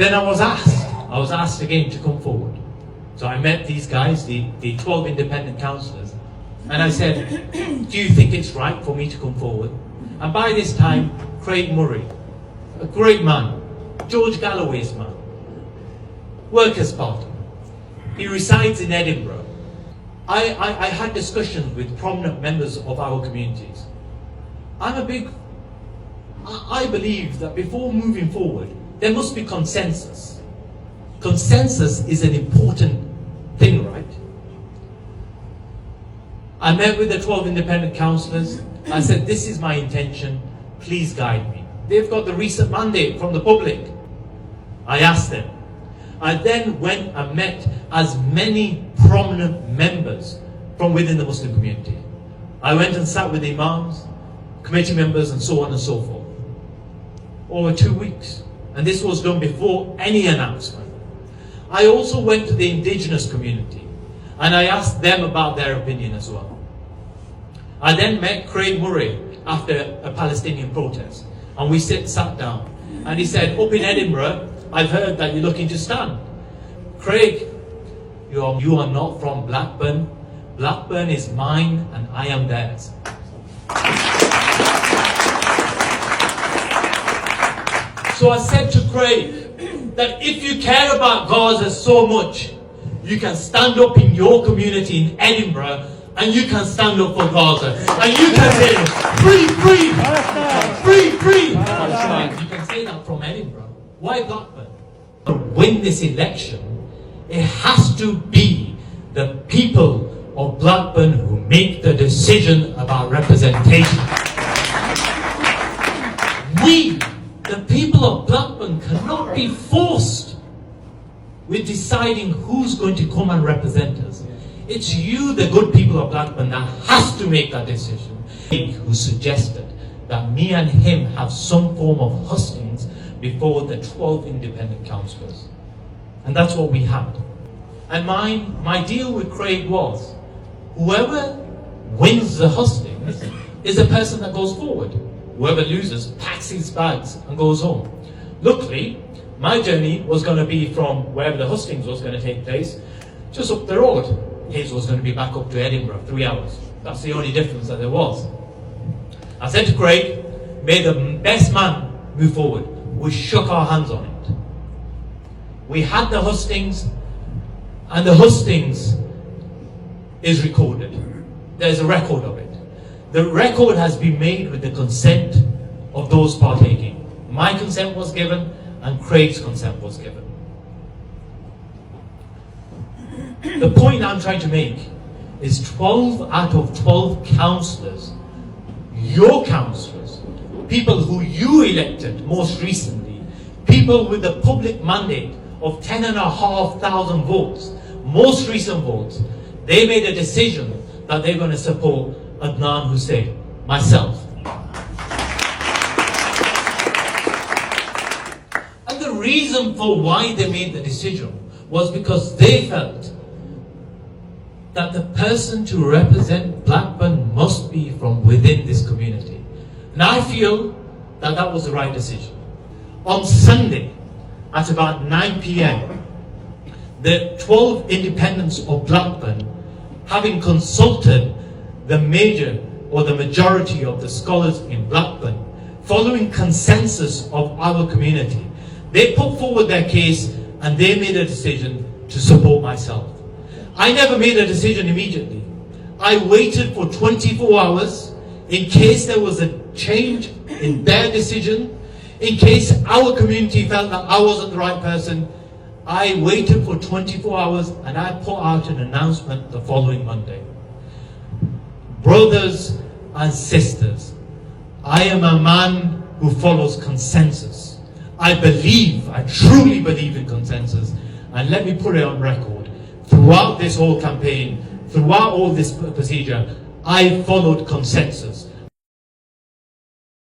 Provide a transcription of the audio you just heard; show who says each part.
Speaker 1: Then I was asked again to come forward. So I met these guys, the 12 independent councillors, and I said, do you think it's right for me to come forward? And by this time, Craig Murray, a great man, George Galloway's man, Workers' Party, he resides in Edinburgh. I had discussions with prominent members of our communities. I believe that before moving forward, there must be consensus. Consensus is an important thing, right? I met with the 12 independent councillors. I said, this is my intention, please guide me. They've got the recent mandate from the public. I asked them. I then went and met as many prominent members from within the Muslim community. I went and sat with imams, committee members, and so on and so forth, over 2 weeks. And this was done before any announcement. I also went to the indigenous community and I asked them about their opinion as well. I then met Craig Murray after a Palestinian protest, and we sat down, and he said, up in Edinburgh, I've heard that you're looking to stand. Craig, you are not from Blackburn. Blackburn is mine and I am theirs. So I said to Craig that if you care about Gaza so much, you can stand up in your community in Edinburgh and you can stand up for Gaza. And you can say, free, free, free, free. You can say that from Edinburgh. Why Blackburn? To win this election, it has to be the people of Blackburn who make the decision about representation. We, the people of Blackburn, cannot be forced with deciding who's going to come and represent us. It's you, the good people of Blackburn, that has to make that decision. Who suggested that me and him have some form of hustings before the 12 independent councillors. And that's what we had. And my deal with Craig was, whoever wins the hustings is the person that goes forward. Whoever loses packs his bags and goes home. Luckily, my journey was going to be from wherever the hustings was going to take place, just up the road. His was going to be back up to Edinburgh, 3 hours. That's the only difference that there was. I said to Craig, may the best man move forward. We shook our hands on it. We had the hustings, and the hustings is recorded. There's a record of it. The record has been made with the consent of those partaking. My consent was given, and Craig's consent was given. The point I'm trying to make is 12 out of 12 councillors, your councillors, people who you elected most recently, people with the public mandate of 10,500 votes, most recent votes, they made a decision that they're going to support Adnan Hussain, myself. And the reason for why they made the decision was because they felt that the person to represent Blackburn must be from within this community. And I feel that that was the right decision. On Sunday, at about 9 p.m, the 12 independents of Blackburn, having consulted the majority of the scholars in Blackburn, following consensus of our community, they put forward their case and they made a decision to support myself. I never made a decision immediately. I waited for 24 hours in case there was a change in their decision, in case our community felt that I wasn't the right person. I waited for 24 hours and I put out an announcement the following Monday. Brothers and sisters, I am a man who follows consensus. I truly believe in consensus. And let me put it on record. Throughout this whole campaign, throughout all this procedure, I followed consensus.